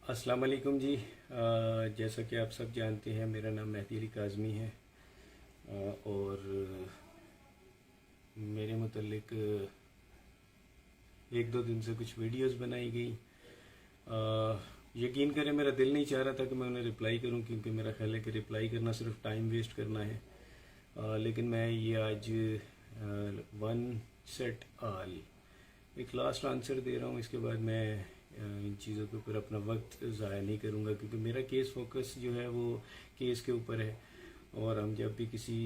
अस्सलाम वालेकुम जी। जैसा कि आप सब जानते हैं, मेरा नाम मेहदी अली काज़मी है। और मेरे मुतल्लिक एक दो दिन से कुछ वीडियोस बनाई गई। यकीन करें, मेरा दिल नहीं चाह रहा था कि मैं उन्हें रिप्लाई करूं, क्योंकि मेरा ख्याल है कि रिप्लाई करना सिर्फ टाइम वेस्ट करना है। लेकिन मैं ये आज वन सेट आल एक लास्ट आंसर दे रहा हूँ। इसके बाद मैं इन चीज़ों के ऊपर अपना वक्त ज़ाया नहीं करूँगा, क्योंकि मेरा केस फोकस जो है वो केस के ऊपर है। और हम जब भी किसी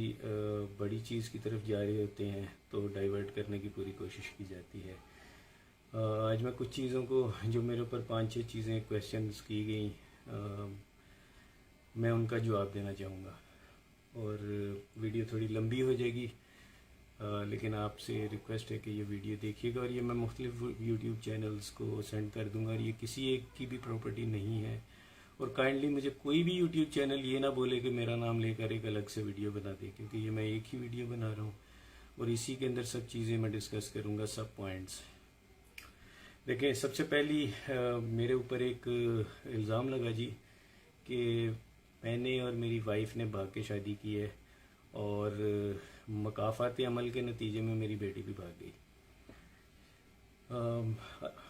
बड़ी चीज़ की तरफ जा रहे होते हैं तो डाइवर्ट करने की पूरी कोशिश की जाती है। आज मैं कुछ चीज़ों को, जो मेरे ऊपर 5-6 चीज़ें क्वेश्चंस की गई, मैं उनका जवाब देना चाहूँगा। और वीडियो थोड़ी लंबी हो जाएगी, लेकिन आपसे रिक्वेस्ट है कि ये वीडियो देखिएगा। और ये मैं मुख्तलिफ यूट्यूब चैनल्स को सेंड कर दूंगा, और ये किसी एक की भी प्रॉपर्टी नहीं है। और काइंडली मुझे कोई भी यूट्यूब चैनल ये ना बोले कि मेरा नाम लेकर एक अलग से वीडियो बना दे, क्योंकि ये मैं एक ही वीडियो बना रहा हूँ और इसी के अंदर सब चीज़ें मैं डिस्कस करूँगा, सब पॉइंट्स। देखिए, सबसे पहली मेरे ऊपर एक इल्ज़ाम लगा जी कि मैंने और मेरी वाइफ ने भाग के शादी की है, और मकाफात अमल के नतीजे में मेरी बेटी भी भाग गई।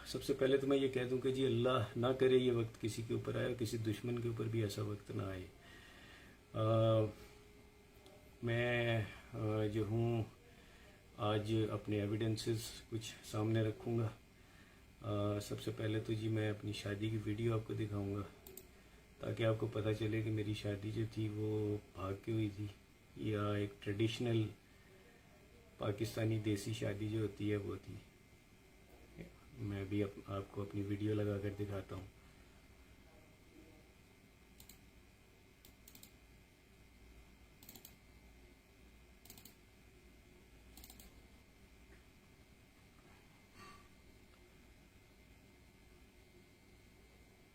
सबसे पहले तो मैं ये कह दूं कि जी अल्लाह ना करे ये वक्त किसी के ऊपर आए, और किसी दुश्मन के ऊपर भी ऐसा वक्त ना आए। मैं जो हूँ आज अपने एविडेंसेस कुछ सामने रखूँगा। सबसे पहले तो जी मैं अपनी शादी की वीडियो आपको दिखाऊंगा, ताकि आपको पता चले कि मेरी शादी जो थी वो भाग के हुई थी या एक ट्रेडिशनल पाकिस्तानी देसी शादी जो होती है वो थी। मैं भी आपको अपनी वीडियो लगा कर दिखाता हूँ।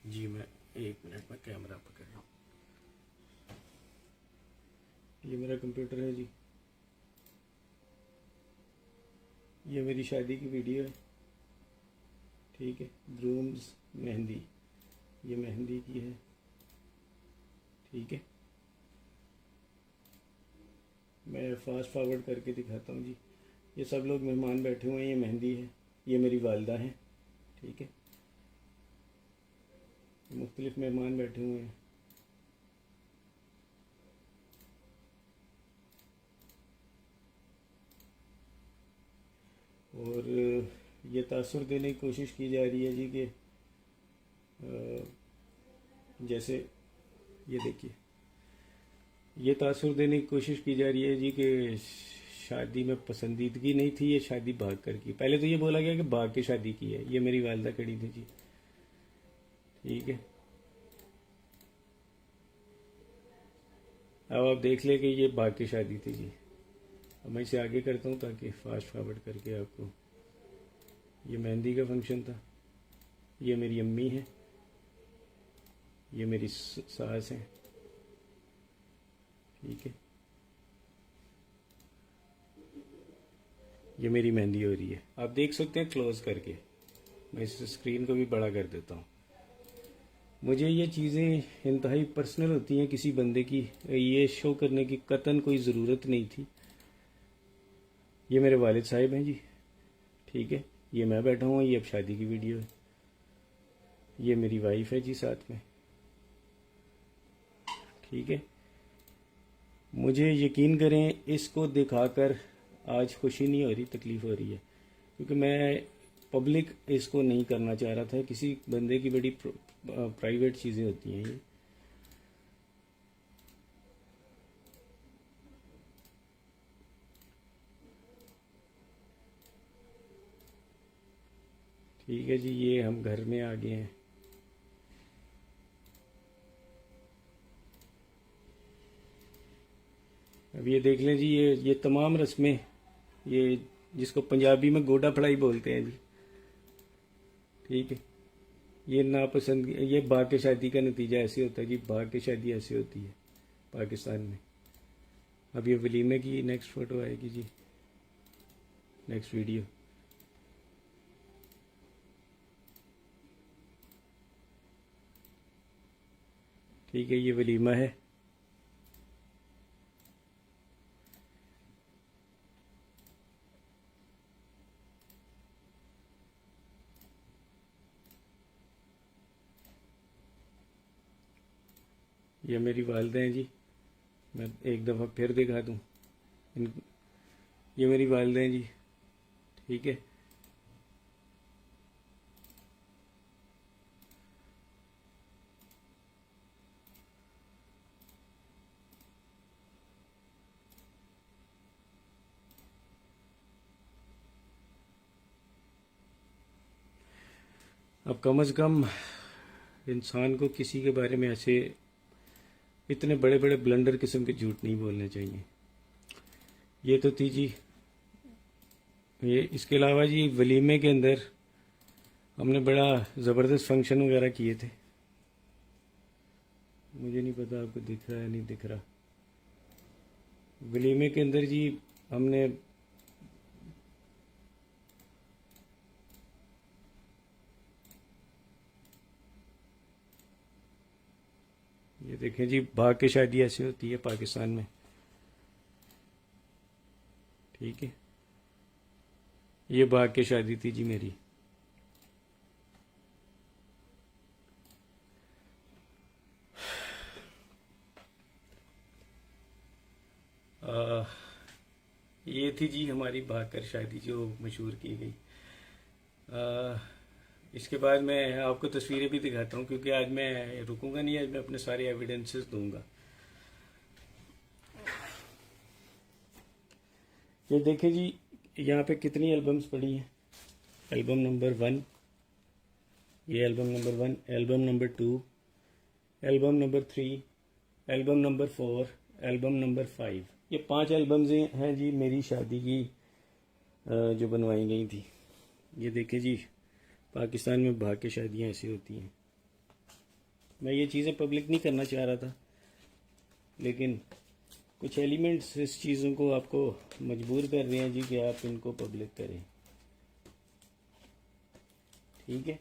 जी मैं 1 मिनट में कैमरा पकड़ रहा हूँ। ये मेरा कंप्यूटर है जी, ये मेरी शादी की वीडियो है, ठीक है। ग्रूम्स मेहंदी, ये मेहंदी की है, ठीक है। मैं फास्ट फॉरवर्ड करके दिखाता हूँ जी। ये सब लोग मेहमान बैठे हुए हैं, ये मेहंदी है, ये मेरी वालदा है, ठीक है। मुख्तलिफ मेहमान बैठे हुए हैं। और ये तासुर देने की कोशिश की जा रही है जी कि जैसे ये देखिए, ये तासुर देने की कोशिश की जा रही है जी कि शादी में पसंदीदगी नहीं थी, ये शादी भाग कर की। पहले तो ये बोला गया कि भाग के शादी की है। ये मेरी वालदा खड़ी थी जी, ठीक है। अब आप देख ले कि ये भाग के शादी थी जी। अब मैं इसे आगे करता हूँ ताकि फास्ट फॉरवर्ड करके आपको। ये मेहंदी का फंक्शन था, ये मेरी अम्मी है, ये मेरी सास है, ठीक है। ये मेरी मेहंदी हो रही है, आप देख सकते हैं क्लोज करके। मैं इस स्क्रीन को भी बड़ा कर देता हूँ। मुझे ये चीज़ें इंतहाई पर्सनल होती हैं किसी बंदे की, ये शो करने की कतन कोई ज़रूरत नहीं थी। ये मेरे वालिद साहिब हैं जी, ठीक है। ये मैं बैठा हूँ, ये अब शादी की वीडियो है। ये मेरी वाइफ है जी साथ में, ठीक है। मुझे यकीन करें, इसको दिखाकर आज खुशी नहीं हो रही, तकलीफ़ हो रही है, क्योंकि मैं पब्लिक इसको नहीं करना चाह रहा था। किसी बंदे की बड़ी प्राइवेट चीज़ें होती हैं ये। ठीक है जी, ये हम घर में आ गए हैं। अब ये देख लें जी, ये तमाम रस्में, ये जिसको पंजाबी में गोडा फड़ाई बोलते हैं जी, ठीक है। ये नापसंद, ये भाग के शादी का नतीजा ऐसे होता है जी। भाग के शादी ऐसे होती है पाकिस्तान में। अब ये वलीमे की नेक्स्ट फ़ोटो आएगी जी, नेक्स्ट वीडियो। ठीक है, ये वलीमा है। ये मेरी वालदा हैं जी, मैं एक दफ़ा फिर दिखा दूँ इन, ये मेरी वालदा हैं जी। ठीक है, अब कम अज़ कम इंसान को किसी के बारे में ऐसे इतने बड़े बड़े ब्लंडर किस्म के झूठ नहीं बोलने चाहिए। ये तो थी जी ये। इसके अलावा जी वलीमे के अंदर हमने बड़ा ज़बरदस्त फंक्शन वगैरह किए थे। मुझे नहीं पता आपको दिख रहा है नहीं दिख रहा। वलीमे के अंदर जी हमने ये देखें जी, भाग के शादी ऐसी होती है पाकिस्तान में। ठीक है, ये भाग के शादी थी जी मेरी। ये थी जी हमारी भाग कर शादी जो मशहूर की गई। इसके बाद मैं आपको तस्वीरें भी दिखाता हूँ, क्योंकि आज मैं रुकूंगा नहीं, आज मैं अपने सारे एविडेंसेस दूंगा। ये देखें जी, यहाँ पे कितनी एल्बम्स पड़ी हैं। एल्बम नंबर 1, ये album number 1, album number 2, album number 3, album number 4, album number 5। ये 5 एल्बम्स हैं जी मेरी शादी की जो बनवाई गई थी। ये देखें जी, पाकिस्तान में भाग के शादियाँ ऐसी होती हैं। मैं ये चीज़ें पब्लिक नहीं करना चाह रहा था, लेकिन कुछ एलिमेंट्स इस चीज़ों को आपको मजबूर कर रहे हैं जी कि आप इनको पब्लिक करें। ठीक है,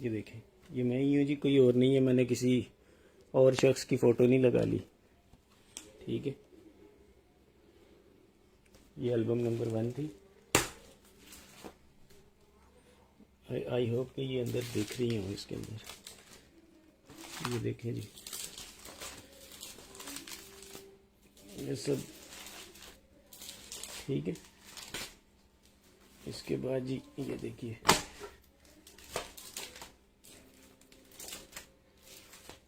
ये देखें, ये मैं ही हूँ जी, कोई और नहीं है। मैंने किसी और शख्स की फ़ोटो नहीं लगा ली। ठीक है, ये एल्बम नंबर 1 थी। आई होप कि ये अंदर देख रही हूँ। इसके अंदर ये देखें जी, ये सब ठीक है। इसके बाद जी ये देखिए,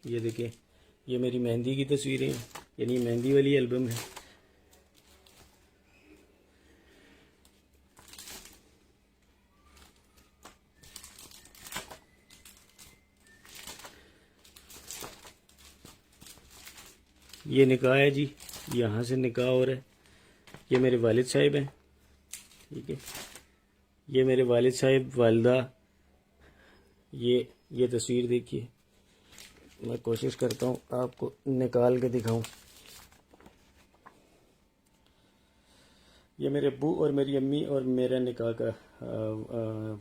ये देखिए, ये मेरी मेहंदी की तस्वीरें हैं, यानी मेहंदी वाली एल्बम है। ये निकाह है जी, यहाँ से निकाह हो रहा है। ये मेरे वालिद साहिब हैं। ठीक है, ये मेरे वालिद साहिब, वालदा। ये तस्वीर देखिए, मैं कोशिश करता हूँ आपको निकाल के दिखाऊं। ये मेरे अब्बू और मेरी अम्मी और मेरा निकाह का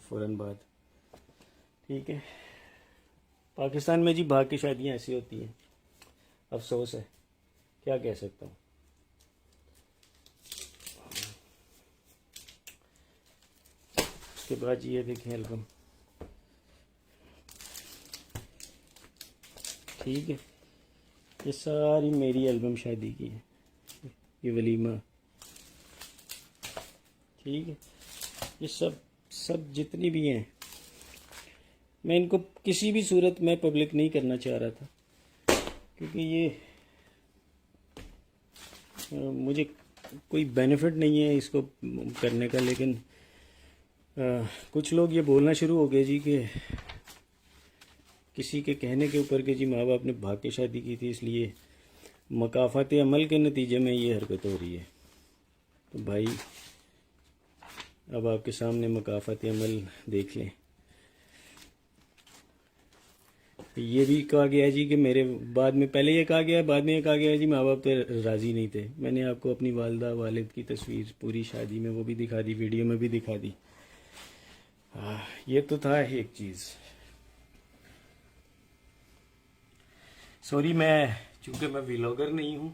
फ़ौरन बाद। ठीक है, पाकिस्तान में जी भाग की शादियाँ ऐसी होती हैं। अफसोस है, क्या कह सकता हूँ। उसके बाद जी ये देखें एल्बम। ठीक है, ये सारी मेरी एल्बम शादी की है। ये वलीमा, ठीक है, ये सब जितनी भी हैं, मैं इनको किसी भी सूरत में पब्लिक नहीं करना चाह रहा था, क्योंकि ये मुझे कोई बेनिफिट नहीं है इसको करने का। लेकिन कुछ लोग ये बोलना शुरू हो गए जी कि किसी के कहने के ऊपर कि जी माँ बाप ने भाग के शादी की थी, इसलिए मकाफात अमल के नतीजे में ये हरकत हो रही है। तो भाई, अब आपके सामने मकाफात अमल देख लें। ये भी कहा गया जी कि मेरे बाद में, पहले ये कहा गया, बाद में ये कहा गया जी माँ बाप तो राज़ी नहीं थे। मैंने आपको अपनी वालदा वालिद की तस्वीर पूरी शादी में वो भी दिखा दी, वीडियो में भी दिखा दी। ये तो था एक चीज़। सॉरी, मैं चूँकि मैं व्लॉगर नहीं हूँ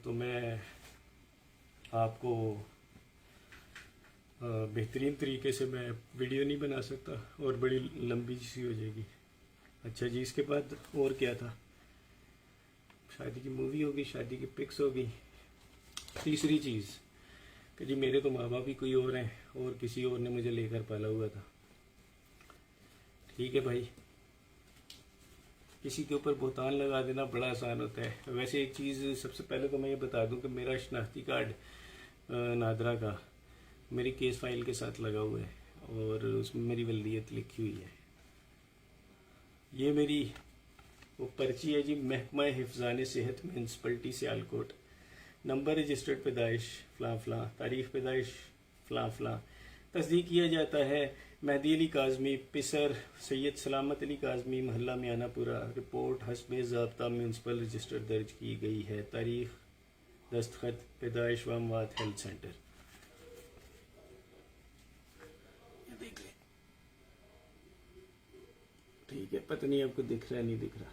तो मैं आपको बेहतरीन तरीके से मैं वीडियो नहीं बना सकता और बड़ी लंबी सी हो जाएगी। अच्छा जी, इसके बाद और क्या था? शादी की मूवी होगी, शादी की पिक्स होगी। तीसरी चीज़ कि जी मेरे तो माँ बाप ही कोई और हैं और किसी और ने मुझे लेकर पाला हुआ था। ठीक है भाई, किसी के ऊपर बोतान लगा देना बड़ा आसान होता है। वैसे एक चीज़ सबसे पहले तो मैं ये बता दूं कि मेरा शनाख्ती कार्ड नादरा का मेरी केस फाइल के साथ लगा हुआ है और उसमें मेरी वल्दियत लिखी हुई है। ये मेरी वो पर्ची है जी, महकमा हिफ्ज़ान सेहत म्यूनसिपलिटी सियालकोट, नंबर रजिस्टर्ड पैदाइश फ़लाँ फ़लाँ, तारीख़ पैदाइश फ़लाँ फ़लाँ, तस्दीक किया जाता है मेहदी अली काज़मी, पिसर सैयद सलामत अली काज़मी, महल्ला मियानापुरा। रिपोर्ट हस्बे ज़ाब्ता म्यूनसिपल रजिस्टर दर्ज की गई है। तारीख़, दस्तखत, पैदाइश व अमवात हेल्थ सेंटर। ये देख लें, ठीक है। पता नहीं आपको दिख रहा है नहीं दिख रहा।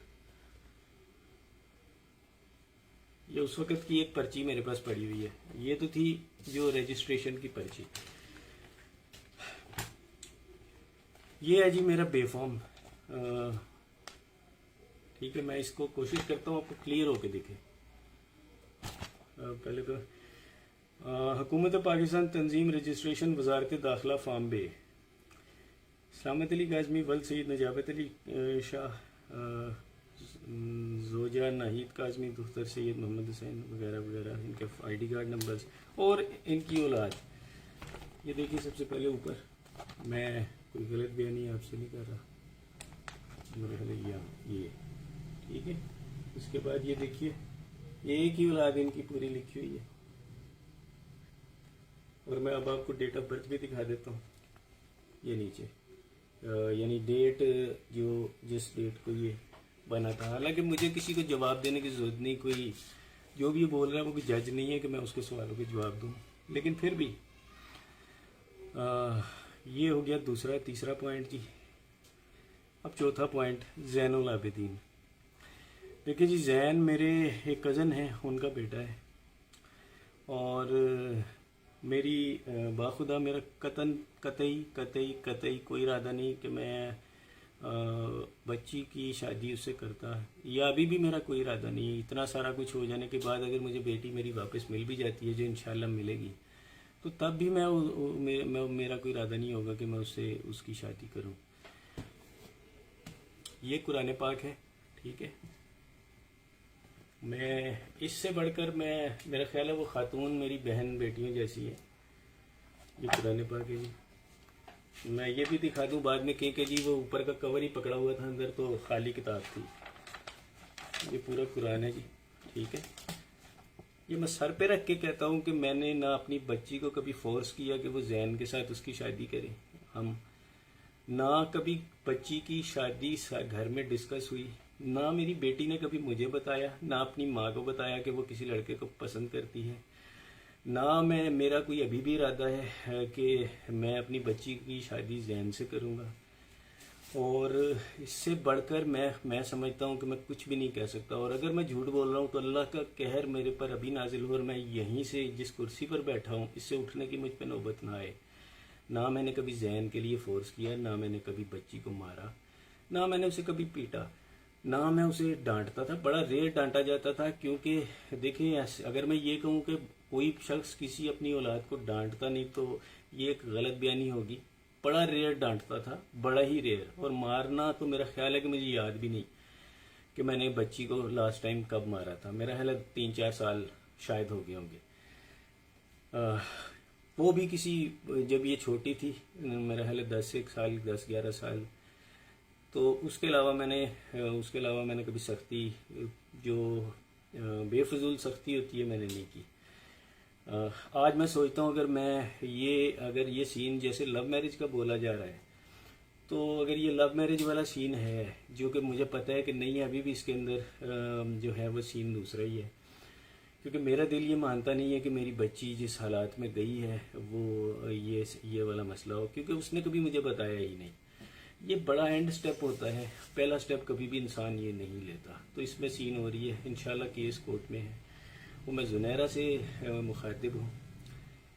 ये उस वक़्त की एक पर्ची मेरे पास पड़ी हुई है। ये तो थी जो रजिस्ट्रेशन की पर्ची। ये है जी मेरा बेफॉर्म। ठीक है, मैं इसको कोशिश करता हूँ आपको क्लियर होके दिखे। पहले तो हुकूमत पाकिस्तान तंजीम रजिस्ट्रेशन वजारत दाखिला फार्म बे, सलामत अली काज़मी, वल्द सैयद नजाबत अली शाह, जोजा नाहिद काज़मी, दुख्तर सैयद मोहम्मद हुसैन वगैरह वगैरह, इनके ID कार्ड नंबर्स और इनकी औलाद। ये देखिए सबसे पहले ऊपर, मैं कोई गलत बयानी आपसे नहीं कर रहा, मेरे ख्याल ये ठीक है। इसके बाद ये देखिए, एक ही औलाद इनकी पूरी लिखी हुई है और मैं अब आपको डेट ऑफ बर्थ भी दिखा देता हूँ। ये नीचे यानी डेट जो जिस डेट को ये बना था। हालांकि मुझे किसी को जवाब देने की ज़रूरत नहीं, कोई जो भी बोल रहा है वो भी जज नहीं है कि मैं उसके सवालों के जवाब दूँ, लेकिन फिर भी ये हो गया दूसरा। तीसरा पॉइंट जी, अब चौथा पॉइंट, ज़ैनुल आबिदीन। देखिए जी, जैन मेरे एक कज़न है, उनका बेटा है और मेरी बाखुदा मेरा कतई कोई इरादा नहीं कि मैं बच्ची की शादी उससे करता, या अभी भी मेरा कोई इरादा नहीं है। इतना सारा कुछ हो जाने के बाद अगर मुझे बेटी मेरी वापस मिल भी जाती है, जो इंशाल्लाह मिलेगी, तो तब भी मेरा कोई इरादा नहीं होगा कि मैं उससे उसकी शादी करूं। ये कुरान पाक है, ठीक है। मैं इससे बढ़कर मेरा ख्याल है वो खातून मेरी बहन बेटियों जैसी है। ये कुरान पाक है जी। मैं ये भी दिखा दूं बाद में कि जी वो ऊपर का कवर ही पकड़ा हुआ था, अंदर तो खाली किताब थी। ये पूरा कुरान है जी, ठीक है। ये मैं सर पे रख के कहता हूँ कि मैंने ना अपनी बच्ची को कभी फोर्स किया कि वो जैन के साथ उसकी शादी करे। हम ना कभी बच्ची की शादी घर में डिस्कस हुई, ना मेरी बेटी ने कभी मुझे बताया, ना अपनी माँ को बताया कि वो किसी लड़के को पसंद करती है, ना मेरा कोई अभी भी इरादा है कि मैं अपनी बच्ची की शादी जैन से करूँगा। और इससे बढ़कर मैं समझता हूँ कि मैं कुछ भी नहीं कह सकता। और अगर मैं झूठ बोल रहा हूँ तो अल्लाह का कहर मेरे पर अभी नाजिल हो और मैं यहीं से जिस कुर्सी पर बैठा हूँ इससे उठने की मुझ पर नौबत ना आए। ना मैंने कभी जैन के लिए फोर्स किया, ना मैंने कभी बच्ची को मारा, ना मैंने उसे कभी पीटा, ना मैं उसे डांटता था। बड़ा रेयर डांटा जाता था, क्योंकि देखिए अगर मैं ये कहूँ कि कोई शख्स किसी अपनी औलाद को डांटता नहीं तो ये एक गलत बयानी होगी। बड़ा रेयर डांटता था, बड़ा ही रेयर। और मारना तो मेरा ख्याल है कि मुझे याद भी नहीं कि मैंने बच्ची को लास्ट टाइम कब मारा था। मेरा ख्याल है 3-4 साल शायद हो गए होंगे। वो भी किसी, जब ये छोटी थी, मेरा ख्याल है 10-11 साल। तो उसके अलावा मैंने कभी सख्ती, जो बेफजूल सख्ती होती है, मैंने नहीं की। आज मैं सोचता हूँ अगर ये सीन जैसे लव मैरिज का बोला जा रहा है, तो अगर ये लव मैरिज वाला सीन है, जो कि मुझे पता है कि नहीं है, अभी भी इसके अंदर जो है वो सीन दूसरा ही है। क्योंकि मेरा दिल ये मानता नहीं है कि मेरी बच्ची जिस हालात में गई है वो ये वाला मसला हो, क्योंकि उसने कभी मुझे बताया ही नहीं। ये बड़ा एंड स्टेप होता है, पहला स्टेप कभी भी इंसान ये नहीं लेता। तो इसमें सीन हो रही है, इंशाल्लाह केस कोर्ट में है, वो मैं जुनैरा से मुखातिब हूँ।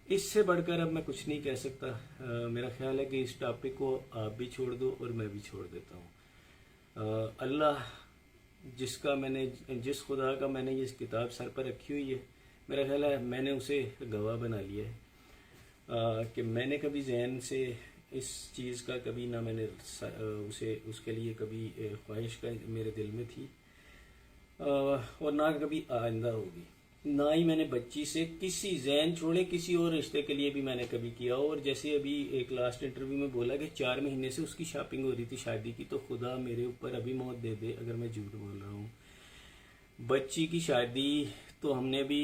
इससे बढ़कर अब मैं कुछ नहीं कह सकता। मेरा ख्याल है कि इस टॉपिक को आप भी छोड़ दो और मैं भी छोड़ देता हूँ। अल्लाह जिस खुदा का मैंने ये किताब सर पर रखी हुई है, मेरा ख्याल है मैंने उसे गवाह बना लिया है कि मैंने कभी जहन से इस चीज़ का कभी ना मैंने उसके लिए कभी ख्वाहिश का मेरे दिल में थी और ना कभी आइंदा होगी। ना ही मैंने बच्ची से किसी जहन छोड़े किसी और रिश्ते के लिए भी मैंने कभी किया। और जैसे अभी एक लास्ट इंटरव्यू में बोला कि 4 महीने से उसकी शॉपिंग हो रही थी शादी की, तो खुदा मेरे ऊपर अभी मौत दे दे अगर मैं झूठ बोल रहा हूँ। बच्ची की शादी तो हमने भी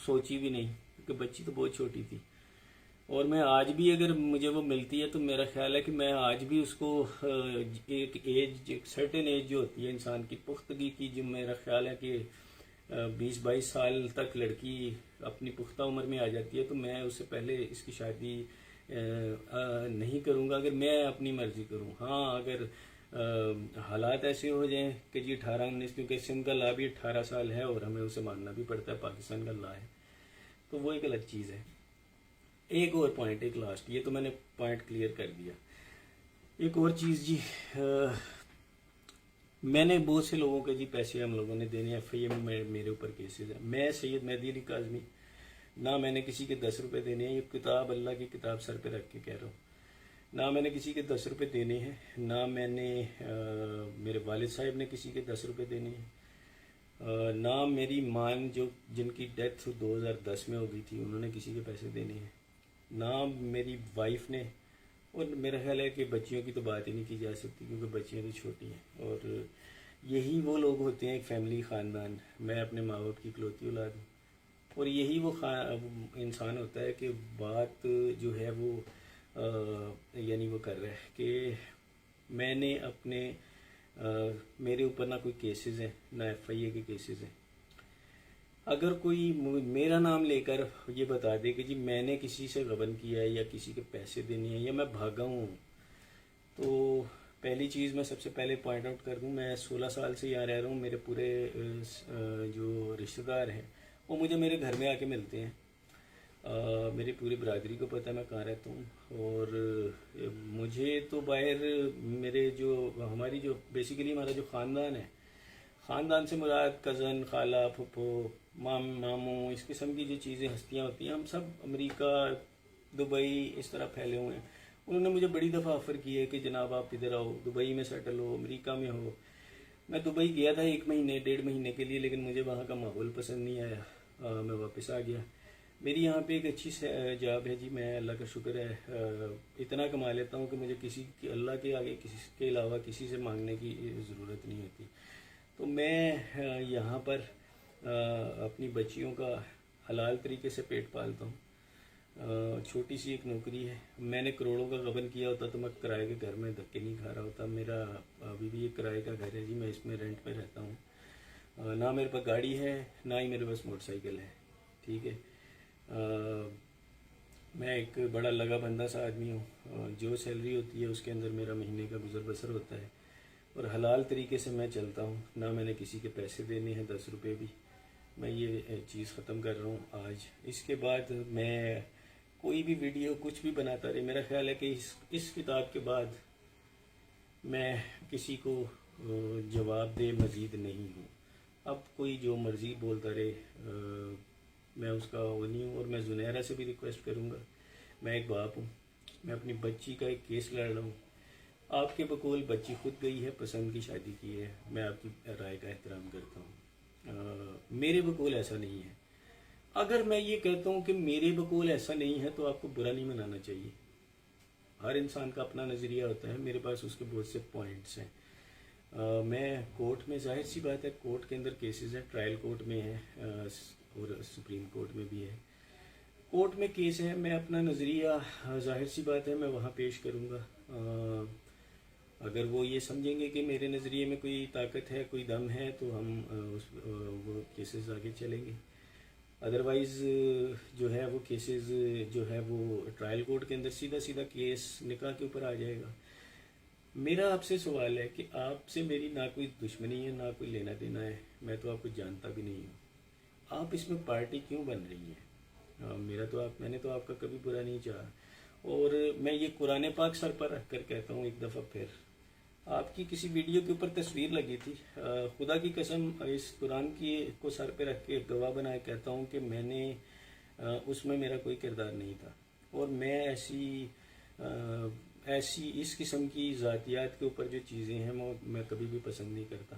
सोची भी नहीं, क्योंकि बच्ची तो बहुत छोटी थी। और मैं आज भी अगर मुझे वो मिलती है तो मेरा ख्याल है कि मैं आज भी उसको एक सर्टेन एज जो होती है इंसान की पुख्तगी की, जो मेरा ख्याल है कि 20-22 साल तक लड़की अपनी पुख्ता उम्र में आ जाती है, तो मैं उससे पहले इसकी शादी नहीं करूँगा अगर मैं अपनी मर्जी करूँ। हाँ, अगर हालात ऐसे हो जाएं कि जी 18-19, क्योंकि सिंध का ला भी 18 साल है और हमें उसे मानना भी पड़ता है, पाकिस्तान का ला है, तो वो एक अलग चीज़ है। एक और पॉइंट, एक लास्ट, ये तो मैंने पॉइंट क्लियर कर दिया। एक और चीज़ जी, मैंने बहुत से लोगों के जी पैसे हम लोगों ने देने, FIA में मेरे ऊपर केसेस है। मैं सैयद मेहदी अली काज़मी, ना मैंने किसी के 10 रुपये देने हैं, ये किताब अल्लाह की किताब सर पे रख के कह रहा हूँ, ना मैंने किसी के 10 रुपये देने हैं, ना मैंने मेरे वालिद साहब ने किसी के 10 रुपये देने हैं, ना मेरी माँ जो जिनकी डेथ 2010 में हो गई थी उन्होंने किसी के पैसे देने हैं, ना मेरी वाइफ ने। और मेरा ख्याल है कि बच्चियों की तो बात ही नहीं की जा सकती, क्योंकि बच्चियाँ तो छोटी हैं। और यही वो लोग होते हैं, एक फैमिली, ख़ानदान। मैं अपने माँ बाप की इकलौती औलाद हूँ, और यही वो इंसान होता है कि बात जो है वो यानी वो कर रहा है कि मैंने अपने मेरे ऊपर ना कोई केसेस हैं, ना FIA के केसेस हैं। अगर कोई मेरा नाम लेकर ये बता दे कि जी मैंने किसी से गबन किया है या किसी के पैसे देने हैं या मैं भागा हूँ, तो पहली चीज़ मैं सबसे पहले पॉइंट आउट कर दूँ, मैं 16 साल से यहाँ रह रहा हूँ। मेरे पूरे जो रिश्तेदार हैं वो मुझे मेरे घर में आके मिलते हैं। मेरी पूरी बरादरी को पता है मैं कहाँ रहता हूँ। और मुझे तो बाहर मेरे जो हमारी जो बेसिकली हमारा जो ख़ानदान है, ख़ानदान से मुराद कज़न, खाला, फुप्पो, मामू, इस किस्म की जो चीज़ें हस्तियाँ होती हैं, हम सब अमेरिका, दुबई इस तरह फैले हुए हैं। उन्होंने मुझे बड़ी दफ़ा ऑफ़र की है कि जनाब आप इधर आओ, दुबई में सेटल हो, अमेरिका में हो। मैं दुबई गया था 1 महीने 1.5 महीने के लिए, लेकिन मुझे वहाँ का माहौल पसंद नहीं आया, मैं वापस आ गया। मेरी यहाँ पे एक अच्छी जॉब है जी, मैं अल्लाह का शुक्र है इतना कमा लेता हूँ कि मुझे अल्लाह के आगे किसी के अलावा किसी से मांगने की ज़रूरत नहीं होती। तो मैं यहाँ पर अपनी बच्चियों का हलाल तरीके से पेट पालता हूँ। छोटी सी एक नौकरी है। मैंने करोड़ों का गबन किया होता तो मैं किराए के घर में धक्के नहीं खा रहा होता। मेरा अभी भी एक किराए का घर है जी, मैं इसमें रेंट पे रहता हूँ। ना मेरे पास गाड़ी है, ना ही मेरे पास मोटरसाइकिल है, ठीक है। मैं एक बड़ा लगा बंदा सा आदमी हूँ। जो सैलरी होती है उसके अंदर मेरा महीने का गुजर बसर होता है, और हलाल तरीके से मैं चलता हूँ। ना मैंने किसी के पैसे देने हैं 10 रुपये भी। मैं ये चीज़ ख़त्म कर रहा हूँ आज। इसके बाद मैं कोई भी वीडियो कुछ भी बनाता रहे, मेरा ख्याल है कि इस किताब के बाद मैं किसी को जवाब दे मज़ीद नहीं हूँ। अब कोई जो मर्ज़ी बोलता रहे, मैं उसका वो नहीं हूँ। और मैं जुनैरा से भी रिक्वेस्ट करूँगा, मैं एक बाप हूँ, मैं अपनी बच्ची का एक केस लड़ रहा हूँ। आपके बकौल बच्ची खुद गई है, पसंद की शादी की है, मैं आपकी राय का एहतराम करता हूँ। मेरे बकौल ऐसा नहीं है। अगर मैं ये कहता हूँ कि मेरे बकौल ऐसा नहीं है तो आपको बुरा नहीं मनाना चाहिए। हर इंसान का अपना नज़रिया होता है, मेरे पास उसके बहुत से पॉइंट्स हैं। मैं कोर्ट में, जाहिर सी बात है, कोर्ट के अंदर केसेस हैं, ट्रायल कोर्ट में है और सुप्रीम कोर्ट में भी है। कोर्ट में केस है, मैं अपना नज़रिया, जाहिर सी बात है, मैं वहाँ पेश करूँगा। अगर वो ये समझेंगे कि मेरे नज़रिए में कोई ताकत है, कोई दम है, तो हम वो केसेस आगे चलेंगे। अदरवाइज़ जो है वो केसेस जो है वो ट्रायल कोर्ट के अंदर सीधा सीधा केस निकाह के ऊपर आ जाएगा। मेरा आपसे सवाल है कि आपसे मेरी ना कोई दुश्मनी है ना कोई लेना देना है, मैं तो आपको जानता भी नहीं हूँ। आप इसमें पार्टी क्यों बन रही है? मैंने तो आपका कभी बुरा नहीं चाहा। और मैं ये कुरान पाक सर पर रख कर कहता हूँ एक दफ़ा फिर, आपकी किसी वीडियो के ऊपर तस्वीर लगी थी, खुदा की कसम इस कुरान की को सर पे रख के गवाह बनाए कहता हूँ कि मैंने उसमें मेरा कोई किरदार नहीं था। और मैं ऐसी इस किस्म की ज़ातियात के ऊपर जो चीज़ें हैं मैं कभी भी पसंद नहीं करता।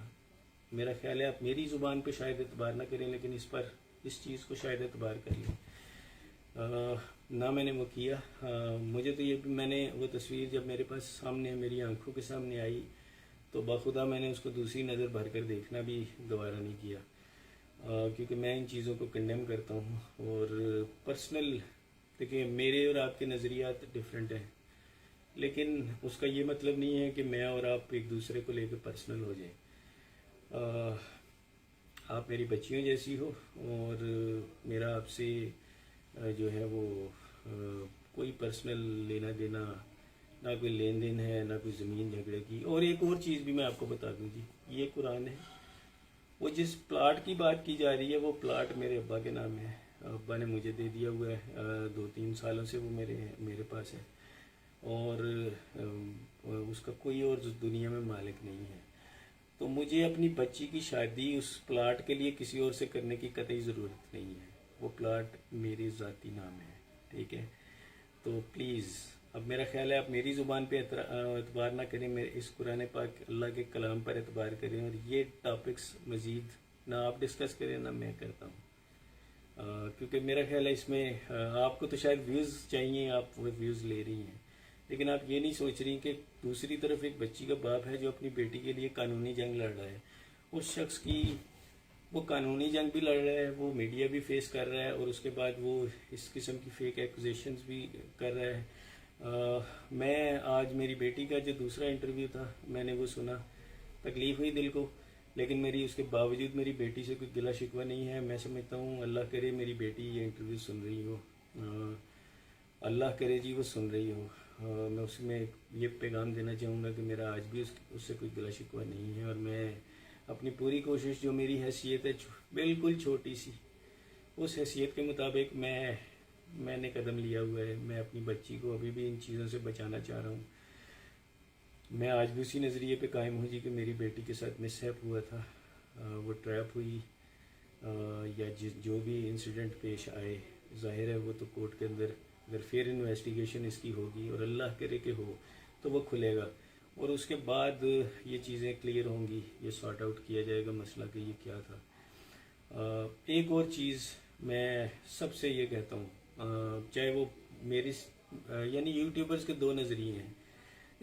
मेरा ख्याल है आप मेरी ज़ुबान पे शायद एतबार ना करें, लेकिन इस चीज़ को शायद एतबार कर लें। ना मैंने वो किया। मुझे तो ये मैंने वो तस्वीर जब मेरे पास सामने मेरी आंखों के सामने आई तो बाखुदा मैंने उसको दूसरी नज़र भर कर देखना भी गवारा नहीं किया, क्योंकि मैं इन चीज़ों को कंडेम करता हूँ। और पर्सनल देखिए, मेरे और आपके नज़रियात डिफरेंट हैं, लेकिन उसका ये मतलब नहीं है कि मैं और आप एक दूसरे को लेकर पर्सनल हो जाए। आप मेरी बच्चियों जैसी हो और मेरा आपसे जो है वो कोई पर्सनल लेना देना ना कोई लेन देन है ना कोई ज़मीन झगड़े की। और एक और चीज़ भी मैं आपको बता दूँ जी, ये कुरान है, वो जिस प्लाट की बात की जा रही है वो प्लाट मेरे अब्बा के नाम है। अब्बा ने मुझे दे दिया हुआ है, 2-3 सालों से वो मेरे पास है। और उसका कोई और दुनिया में मालिक नहीं है। तो मुझे अपनी बच्ची की शादी उस प्लाट के लिए किसी और से करने की कतई ज़रूरत नहीं है। वो प्लाट मेरे ज़ाती नाम है, ठीक है? तो प्लीज़, अब मेरा ख्याल है आप मेरी ज़ुबान पे एतबार ना करें, मेरे इस कुरान पाक अल्लाह के कलाम पर एतबार करें। और ये टॉपिक्स मज़ीद ना आप डिस्कस करें ना मैं करता हूँ, क्योंकि मेरा ख्याल है इसमें आपको तो शायद व्यूज़ चाहिए, आप वो व्यूज़ ले रही हैं, लेकिन आप ये नहीं सोच रही कि दूसरी तरफ एक बच्ची का बाप है जो अपनी बेटी के लिए कानूनी जंग लड़ रहा है। उस शख्स की वो कानूनी जंग भी लड़ रहा है, वो मीडिया भी फेस कर रहा है, और उसके बाद वो इस किस्म की फेक एक्यूजेशंस भी कर रहा है। मैं आज मेरी बेटी का जो दूसरा इंटरव्यू था मैंने वो सुना, तकलीफ़ हुई दिल को, लेकिन मेरी उसके बावजूद मेरी बेटी से कोई गिला शिकवा नहीं है। मैं समझता हूँ अल्लाह करे मेरी बेटी ये इंटरव्यू सुन रही हो, अल्लाह करे जी वो सुन रही हो। मैं उसमें ये पैगाम देना चाहूँगा कि मेरा आज भी उससे कोई गिला शिकवा नहीं है, और मैं अपनी पूरी कोशिश, जो मेरी हैसियत है बिल्कुल छोटी सी, उस हैसियत के मुताबिक मैंने कदम लिया हुआ है। मैं अपनी बच्ची को अभी भी इन चीज़ों से बचाना चाह रहा हूँ। मैं आज भी उसी नज़रिए पे कायम हूँ जी कि मेरी बेटी के साथ मिसहैप हुआ था, वो ट्रैप हुई, या जो भी इंसिडेंट पेश आए, ज़ाहिर है वो तो कोर्ट के अंदर अगर फिर इन्वेस्टिगेशन इसकी होगी और अल्लाह करे कि हो तो वो खुलेगा, और उसके बाद ये चीज़ें क्लियर होंगी, ये सॉर्ट आउट किया जाएगा मसला कि ये क्या था। एक और चीज़ मैं सबसे ये कहता हूँ, चाहे वो मेरी यानी यूट्यूबर्स के दो नज़रिए हैं,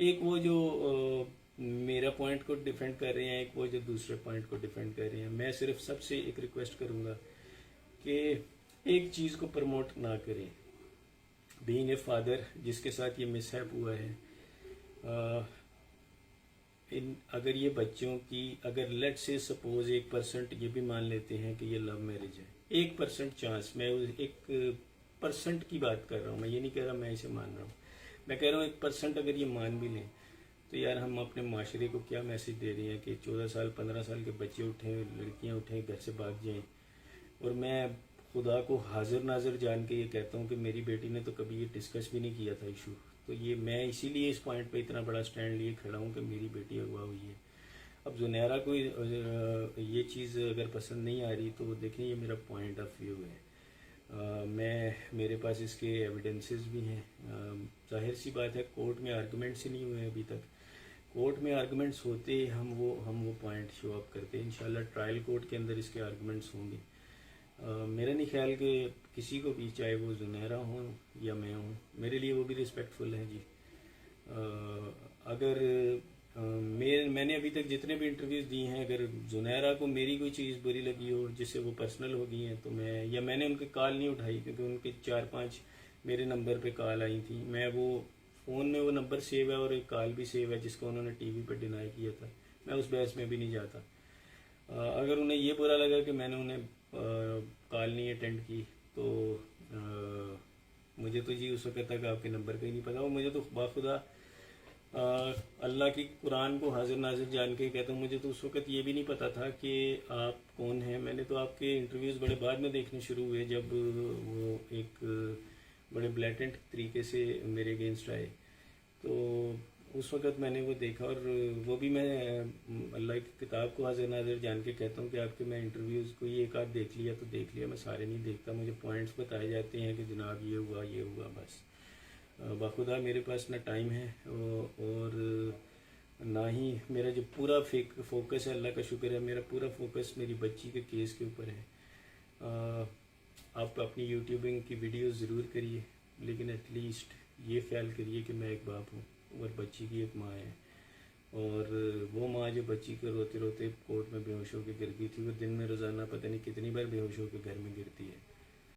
एक वो जो मेरा पॉइंट को डिफेंड कर रहे हैं, एक वो जो दूसरे पॉइंट को डिफेंड कर रहे हैं। मैं सिर्फ सबसे एक रिक्वेस्ट करूँगा कि एक चीज़ को प्रमोट ना करें। बीइंग ए फादर जिसके साथ ये मिसहैप हुआ है, अगर ये बच्चों की, अगर लेट से सपोज 1% ये भी मान लेते हैं कि ये लव मैरिज है, 1% चांस, मैं 1% की बात कर रहा हूँ, मैं ये नहीं कह रहा मैं इसे मान रहा हूँ, मैं कह रहा हूँ 1% अगर ये मान भी लें तो यार हम अपने माशरे को क्या मैसेज दे रहे हैं कि 14 साल 15 साल के बच्चे उठें, लड़कियाँ उठें, घर से भाग जाएं। और मैं खुदा को हाजिर नाजिर जान के ये कहता हूँ कि मेरी बेटी ने तो कभी ये डिस्कस भी नहीं किया था इशू। तो ये मैं इसीलिए इस पॉइंट पे इतना बड़ा स्टैंड लिए खड़ा हूँ कि मेरी बेटी अगवा हुई है। अब जुनैरा को ये चीज़ अगर पसंद नहीं आ रही तो देखें, ये मेरा पॉइंट ऑफ व्यू है। मेरे पास इसके एविडेंसेस भी हैं। जाहिर सी बात है कोर्ट में आर्गूमेंट्स ही नहीं हुए अभी तक। कोर्ट में आर्गूमेंट्स होते हम वो पॉइंट शो अप करते हैं। इंशाल्लाह ट्रायल कोर्ट के अंदर इसके आर्गूमेंट्स होंगे। मेरा नहीं ख्याल कि किसी को भी, चाहे वो जुनैरा हो या मैं हूँ, मेरे लिए वो भी रिस्पेक्टफुल है जी। अगर मैंने अभी तक जितने भी इंटरव्यूज़ दिए हैं, अगर जुनैरा को मेरी कोई चीज़ बुरी लगी हो जिससे वो पर्सनल हो गई हैं तो मैंने उनकी कॉल नहीं उठाई, क्योंकि उनके 4-5 मेरे नंबर पे कॉल आई थी। मैं वो फ़ोन में वो नंबर सेव है और एक कॉल भी सेव है जिसको उन्होंने टीवी पर डिनाई किया था। मैं उस बहस में भी नहीं जाता। अगर उन्हें ये बुरा लगा कि मैंने उन्हें कॉल नहीं अटेंड की तो मुझे तो जी उस वक्त तक आपके नंबर का ही नहीं पता। और मुझे तो बाखुदा अल्लाह की कुरान को हाजिर नाजिर जान के कहता हूँ। मुझे तो उस वक़्त ये भी नहीं पता था कि आप कौन हैं। मैंने तो आपके इंटरव्यूज़ बड़े बाद में देखने शुरू हुए, जब वो एक बड़े ब्लैटेंट तरीके से मेरे अगेंस्ट आए। तो उस वक़्त मैंने वो देखा, और वो भी मैं अल्लाह की किताब को हाजिर नाजिर जान के कहता हूँ कि आपके मैं इंटरव्यूज़ कोई एक आध देख लिया तो देख लिया, मैं सारे नहीं देखता। मुझे पॉइंट्स बताए जाते हैं कि जनाब ये हुआ बस। बाखुदा मेरे पास ना टाइम है और ना ही मेरा जो पूरा फोकस है, अल्लाह का शुक्र है, मेरा पूरा फोकस मेरी बच्ची के केस के ऊपर है। आप अपनी यूट्यूबिंग की वीडियोस ज़रूर करिए, लेकिन एटलीस्ट ये ख्याल करिए कि मैं एक बाप हूँ और बच्ची की एक माँ है। और वो माँ जो बच्ची को रोते रोते कोर्ट में बेहोश होकर गिर गई थी, वो दिन में रोज़ाना पता नहीं कितनी बार बेहोश होकर घर में गिरती है।